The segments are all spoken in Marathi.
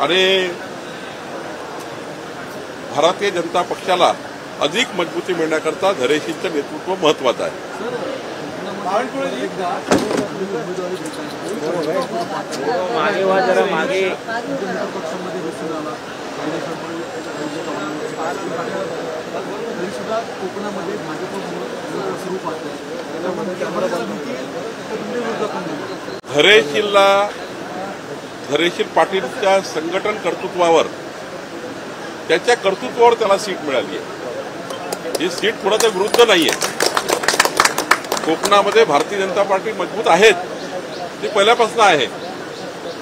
आणि भारतीय जनता पक्षाला अधिक मजबूती मिळण्याकरता धैर्यशीलचं नेतृत्व महत्वाचं आहे. धैर्यशील पाटीलच्या संघटन कर्तृत्वावर त्याच्या कर्तृत्वावर त्याला सीट मिळाली आहे. ही सीट कोणाच्या विरुद्ध नाहीये. कोकणामध्ये भारतीय जनता पार्टी मजबूत आहेत, ते पहिल्यापासून आहे.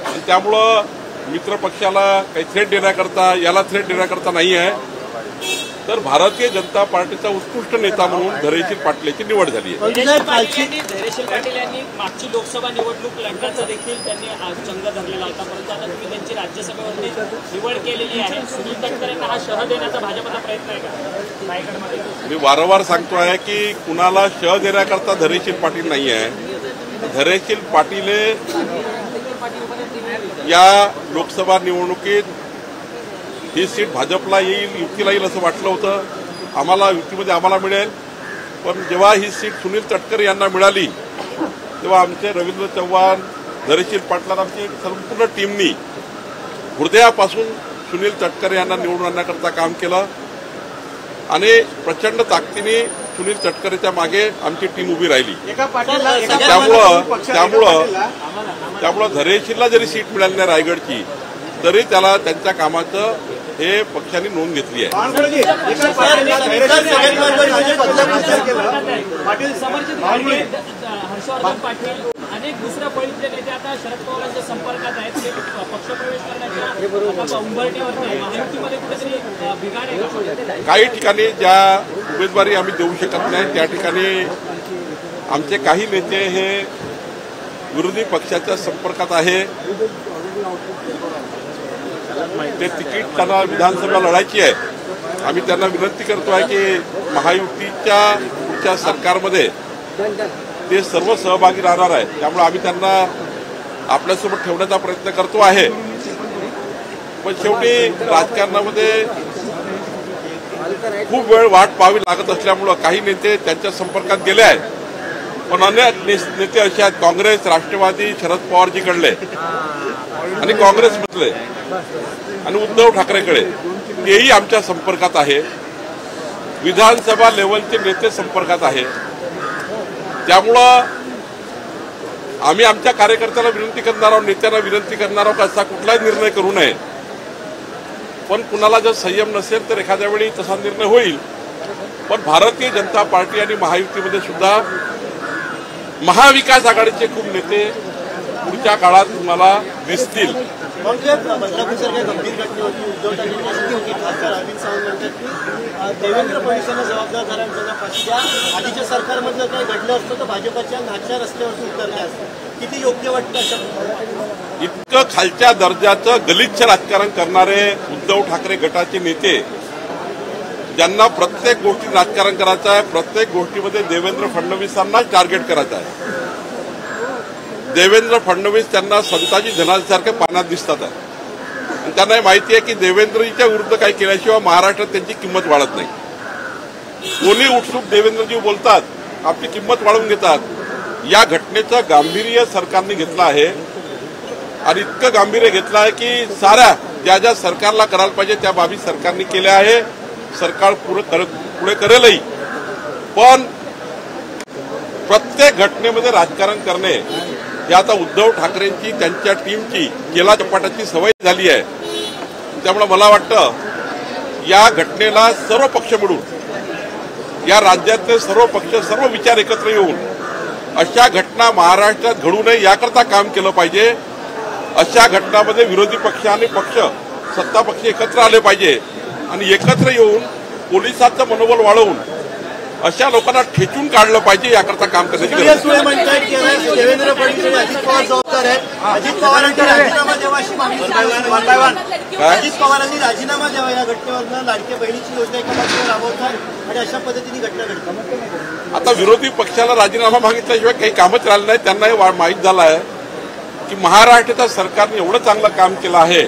आणि त्यामुळं मित्र पक्षाला काही थ्रेट देण्याकरता, याला थ्रेट देण्याकरता नाही आहे, तर भारतीय जनता पार्टीचा उत्कृष्ट नेता म्हणून धैर्यशील पाटलाची निवड झाली आहे. धैर्यशील पाटील यांनी मागची लोकसभा निवडणूक लढण्याचा देखील त्यांनी चंग धरलेला होता, परंतु आता तुम्ही त्यांची राज्यसभेवरती निवड केलेली आहे. सुनील तटकरेंना हा शह देण्याचा भाजपचा प्रयत्न आहे का रायगडमध्ये? मी वारंवार सांगतो आहे की कुणाला शह देण्याकरता धैर्यशील पाटील नाही आहे. धैर्यशील पाटील या लोकसभा निवडणुकीत ही सीट भाजपला येईल, युतीला येईल असं वाटलं होतं. आम्हाला युतीमध्ये आम्हाला मिळेल, पण जेव्हा ही सीट सुनील तटकरे यांना मिळाली तेव्हा आमचे रवींद्र चव्हाण, धैर्यशील पाटलांना आमची संपूर्ण टीमनी हृदयापासून सुनील तटकरे यांना निवडून आणण्याकरता काम केलं आणि प्रचंड ताकदीने सुनील तटकरेच्या मागे आमची टीम उभी राहिली. त्यामुळं धैर्यशीलला जरी सीट मिळाली नाही रायगडची, तरी त्याला त्यांच्या कामाचं हे पक्षाने नोंद घेतली आहे. हर्षवर्धन पाटील अनेक दुसऱ्या फळीतले नेते आता शरद पवारांच्या संपर्कात आहेत. ते पक्षप्रवेश करण्याच्या उंबरठ्यावरती आहे. महायुतीमध्ये कुठेतरी बिघाड आहे. काही ठिकाणी ज्या उमेदवारी आम्ही देऊ शकत नाही त्या ठिकाणी आमचे काही नेते हे विरोधी पक्षाच्या संपर्कात आहे. ते तिकीट त्यांना विधानसभा लढायची आहे. आम्ही त्यांना विनंती करतो आहे की महायुतीच्या पुढच्या सरकारमध्ये ते सर्व सहभागी राहणार आहे. त्यामुळे आम्ही त्यांना आपल्यासोबत ठेवण्याचा प्रयत्न करतो आहे. पण शेवटी राजकारणामध्ये खूप वेळ वाट पाहावी लागत असल्यामुळं काही नेते त्यांच्या संपर्कात गेले आहेत. पण अनेक नेते असे आहेत काँग्रेस, राष्ट्रवादी, शरद पवारजीकडले आणि काँग्रेसमधले आणि उद्धव ठाकरेकडे, तेही आमच्या संपर्कात आहे. विधानसभा लेवलचे नेते संपर्कात आहे. त्यामुळं आम्ही आमच्या कार्यकर्त्याला विनंती करणार आहोत, नेत्यांना विनंती करणार आहोत, असा कुठलाही निर्णय करू नये. पण कुणाला जर संयम नसेल तर एखाद्या वेळी तसा निर्णय होईल. पण भारतीय जनता पार्टी आणि महायुतीमध्ये सुद्धा महाविकास आघाडीचे खूप नेते पुढच्या काळात तुम्हाला दिसतील. बदलापूरसारख्या गंभीर घटनेवरती उद्धव ठाकरे अशी होती. खासदार अरविंद सावंत म्हणतात की देवेंद्र फडणवीसांना जबाबदार धरा, त्यांना फाशी द्या. आधीच्या सरकारमधलं काही घडलं असतं तर भाजपच्या नाच्या रस्त्यावरती उतरल्या असतं. किती योग्य वाटतं अशा इतकं खालच्या दर्जाचं गलिच्छ राजकारण करणारे उद्धव ठाकरे गटाचे नेते, ज्यांना प्रत्येक गोष्टीत राजकारण करायचं आहे, प्रत्येक गोष्टीमध्ये देवेंद्र फडणवीसांना टार्गेट करायचं आहे. देवेंद्र फडणवीस त्यांना संताजी जनादेसारख्या पाण्यात दिसतात आहे. आणि त्यांना माहिती आहे की देवेंद्रजीच्या विरुद्ध काही केल्याशिवाय महाराष्ट्रात त्यांची किंमत वाढत नाही. कोणी उठसूट देवेंद्रजी बोलतात, आपली किंमत वाढवून घेतात. या घटनेचं गांभीर्य सरकारने घेतलं आहे आणि इतकं गांभीर्य घेतलं आहे की साऱ्या ज्या ज्या सरकारला करायला पाहिजे त्या बाबी सरकारने केल्या आहे. सरकार पुढे करेलही. पण प्रत्येक घटनेमध्ये राजकारण करणे ही आता उद्धव ठाकरेंची, त्यांच्या टीमची केला चपाटाची सवय झाली आहे. त्यामुळे मला वाटतं या घटनेला सर्व पक्ष मिळून, या राज्यातले सर्व पक्ष, सर्व विचार एकत्र येऊन अशा घटना महाराष्ट्रात घडू नये याकरता काम केलं पाहिजे. अशा घटनांमध्ये विरोधी पक्ष आणि पक्ष, सत्ता पक्ष एकत्र आले पाहिजे आणि एकत्र येऊन पोलिसांचं मनोबल वाढवून अशा लोकांना ठेचून काढलं पाहिजे याकरता काम करण्याची गरज आहे. देवेंद्र फडणवीस अजित पवार जबाबदार आहेत. अजित पवारांनी राजीनामा द्यावा अशी मागणी अजित पवारांनी राजीनामा द्यावा या घटनेवरनं. लाडक्या बहिणीची योजना एका बाजूला राबवतात आणि अशा पद्धतीने घटना घडतात. आता विरोधी पक्षाला राजीनामा मागितल्याशिवाय काही कामच राहिलं नाही. त्यांनाही माहीत झालं आहे की महाराष्ट्राच्या सरकारने एवढं चांगलं काम केलं आहे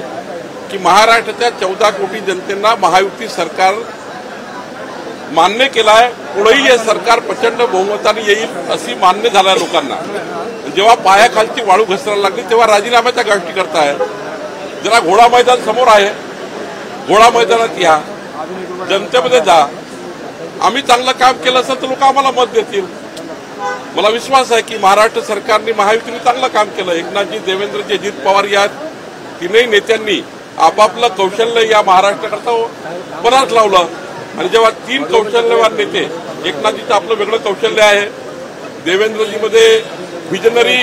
की महाराष्ट्राच्या 14 कोटी जनतेनं महायुती सरकार मान्य केलं आहे. पुढेही हे सरकार प्रचंड बहुमताने येईल अशी मान्य झाल्या लोकांना. जेव्हा पायाखालची वाळू घसरायला लागली तेव्हा राजीनाम्याच्या गोष्टी करताय. जरा घोडा मैदान समोर आहे, घोडा मैदानात या, जनतेमध्ये जा. आम्ही चांगलं काम केलं असेल तर लोक आम्हाला मत देतील. मला विश्वास आहे की महाराष्ट्र सरकारने महायुतीने चांगलं काम केलं. एकनाथजी, देवेंद्रजी, अजित पवार या तीनही नेत्यांनी आपापलं कौशल्य या महाराष्ट्राकरता पणात लावलं. आणि जेव्हा 3 कौशल्यवान नेते, एकनाथजीचं आपलं वेगळं कौशल्य आहे, देवेंद्रजीमध्ये व्हिजनरी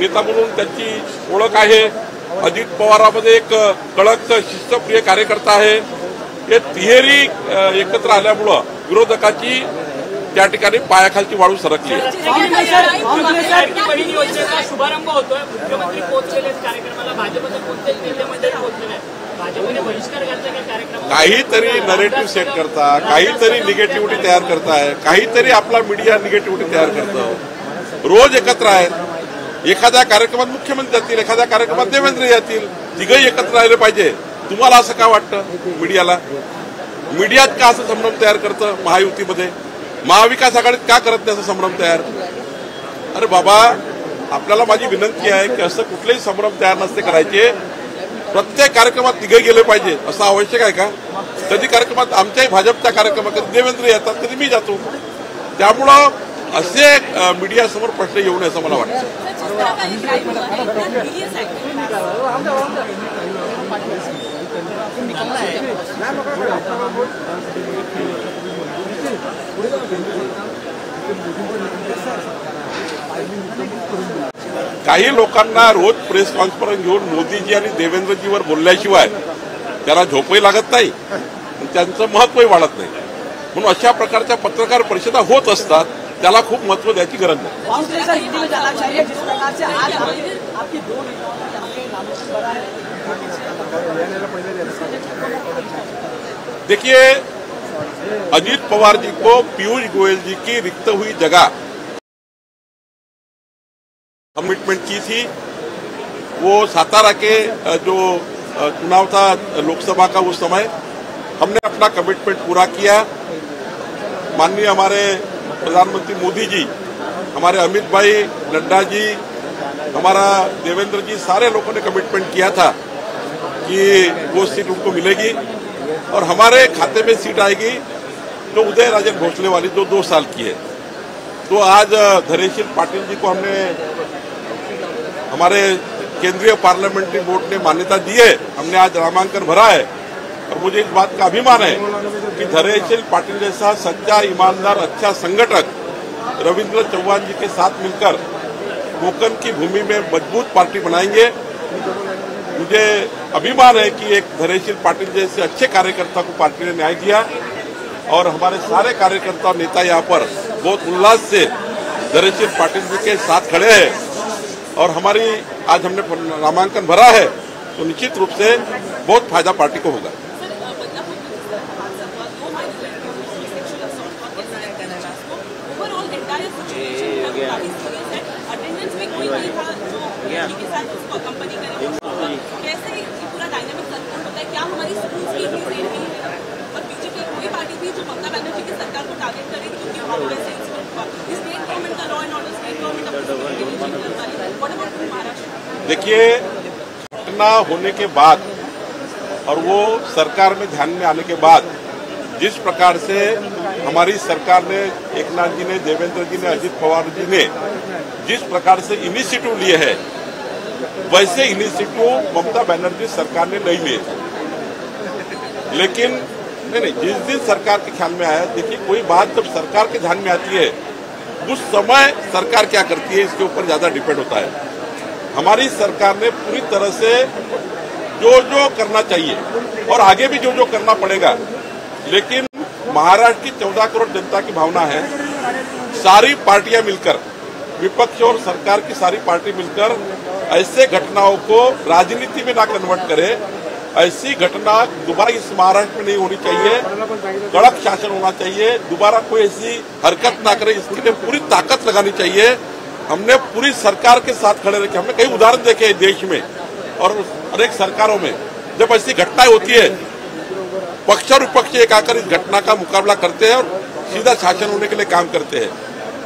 नेता म्हणून त्यांची ओळख आहे, अजित पवारांमध्ये एक कडक शिस्तप्रिय कार्यकर्ता आहे. हे तिहेरी एकत्र आल्यामुळं विरोधकाची त्या ठिकाणी पायाखालची वाळू सरकली. बहीण योजनेचा शुभारंभ होतोय. मुख्यमंत्री पोहोचलेले कार्यक्रमाला, भाजपचे कोणतेच नेते मंडळी पोहोचलेले. भाजपने बहिष्कार घातला का कार्यक्रम? काहीतरी नरेटिव्ह सेट करता, काहीतरी निगेटिव्हिटी तयार करताय, काहीतरी आपला मीडिया निगेटिव्हिटी तयार करतं. रोज एकत्र आहेत. एखाद्या कार्यक्रमात मुख्यमंत्री जातील, एखाद्या कार्यक्रमात देवेंद्र जातील, तिघही एकत्र राहिले पाहिजे. तुम्हाला असं का वाटतं? मीडियाला, मीडियात का असं संभ्रम तयार करतं? महायुतीमध्ये, महाविकास आघाडीत का करत नाही असं संभ्रम तयार? अरे बाबा, आपल्याला माझी विनंती आहे की असं कुठलेही संभ्रम तयार नसते करायचे. प्रत्येक कार्यक्रमात तिघे गेले पाहिजे असं आवश्यक आहे का? कधी कार्यक्रमात, आमच्याही भाजपच्या कार्यक्रमात कधी देवेंद्र येतात, कधी मी जातो. त्यामुळं असे मीडियासमोर प्रश्न येऊ नये असं मला वाटतं. काही लोकांना रोज प्रेस कॉन्फरन्स घेऊन मोदीजी आणि देवेंद्रजीवर बोलल्याशिवाय त्याला झोपही लागत नाही, त्यांचं महत्वही वाढत नाही. म्हणून अशा प्रकारच्या पत्रकार परिषदा होत असतात, त्याला खूप महत्व द्यायची गरज नाही. देखिए, अजित पवार जी को पीयूष गोयल जी की रिक्त हुई जगह कमिटमेंट की थी. वो सातारा के जो चुनाव था लोकसभा का, उस समय हमने अपना कमिटमेंट पूरा किया. माननीय हमारे प्रधानमंत्री मोदी जी, हमारे अमित भाई, नड्डा जी, हमारा देवेंद्र जी, सारे लोगों ने कमिटमेंट किया था कि वो सीट उनको मिलेगी और हमारे खाते में सीट आएगी जो उदय राजन भोसले वाली, जो 2 साल की है. तो आज धैर्यशील पाटिल जी को हमने, हमारे केंद्रीय पार्लियामेंट्री बोर्ड ने मान्यता दी है. हमने आज नामांकन भरा है और मुझे इस बात का अभिमान है कि धैर्यशील पाटिल जैसा सच्चा, ईमानदार, अच्छा संगठक रविंद्र चौहान जी के साथ मिलकर कोकण की भूमि में मजबूत पार्टी बनाएंगे. मुझे अभिमान है कि एक धैर्यशील पाटिल जैसे अच्छे कार्यकर्ता को पार्टी ने न्याय दिया और हमारे सारे कार्यकर्ता और नेता यहाँ पर बहुत उल्लास से धैर्यशील पाटिल जी के साथ खड़े हैं. और हमारी आज हमने नामांकन भरा है तो निश्चित रूप से बहुत फायदा पार्टी को होगा. देखिए, घटना होने के बाद और वो सरकार में ध्यान में आने के बाद जिस प्रकार से हमारी सरकार ने, एकनाथ जी ने, देवेंद्र जी ने, अजित पवार जी ने जिस प्रकार से इनिशिएटिव लिए है, वैसे इनिशिएटिव ममता बनर्जी सरकार ने नहीं लिए. लेकिन नहीं, जिस दिन सरकार के ख्याल में आया, देखिए कोई बात जब सरकार के ध्यान में आती है उस समय सरकार क्या करती है इसके ऊपर ज्यादा डिपेंड होता है. हमारी सरकार ने पूरी तरह से जो जो करना चाहिए और आगे भी जो जो करना पड़ेगा, लेकिन महाराष्ट्र की 14 करोड़ जनता की भावना है, सारी पार्टियां मिलकर, विपक्ष और सरकार की सारी पार्टी मिलकर ऐसे घटनाओं को राजनीति में ना कन्वर्ट करे. ऐसी घटना दोबारा इस महाराष्ट्र में नहीं होनी चाहिए. कड़क शासन होना चाहिए. दोबारा कोई ऐसी हरकत ना करे, इसके लिए पूरी ताकत लगानी चाहिए. हमने पूरी सरकार के साथ खड़े रखे. हमने कई उदाहरण देखे देश में और अनेक सरकारों में जब ऐसी घटनाएं होती है, पक्ष और विपक्ष एक आकर इस घटना का मुकाबला करते हैं और सीधा शासन होने के लिए काम करते हैं।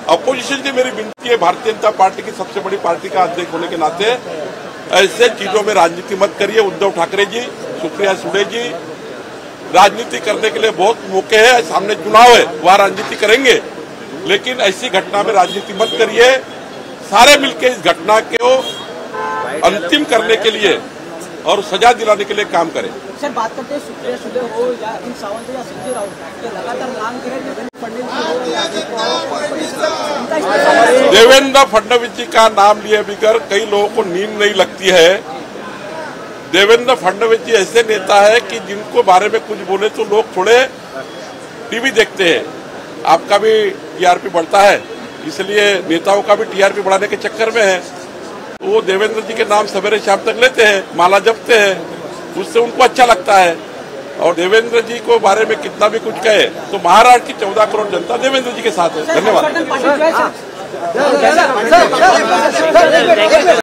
अपोजिशन की मेरी विनती है, भारतीय जनता पार्टी की सबसे बड़ी पार्टी का अध्यक्ष होने के नाते ऐसे चीजों में राजनीति मत करिए। उद्धव ठाकरे जी, सुप्रिया सुले जी, राजनीति करने के लिए बहुत मौके हैं, सामने चुनाव है, वहां राजनीति करेंगे, लेकिन ऐसी घटना में राजनीति मत करिए। सारे मिलकर इस घटना को अंतिम करने के लिए और सजा दिलाने के लिए काम करें। सर, बात करते हैं सुप्रिया सुले हो या अरविंद सावंत या संजय राउत, ये लगातार मांग करें देवेंद्र फडणवीस हो या देवेंद्र फडणवीस जी का नाम लिए बगैर कई लोगों को नींद नहीं लगती है। देवेंद्र फडणवीस जी ऐसे नेता है कि जिनको बारे में कुछ बोले तो लोग थोड़े टीवी देखते हैं। आपका भी टीआरपी बढ़ता है, इसलिए नेताओं का भी टीआरपी बढ़ाने के चक्कर में है। वो देवेंद्र जी के नाम सवेरे शाम तक लेते हैं, माला जपते हैं, उससे उनको अच्छा लगता है। और देवेंद्र जी को बारे में कितना भी कुछ कहे तो महाराष्ट्र की 14 करोड़ जनता देवेंद्र जी के साथ है। धन्यवाद।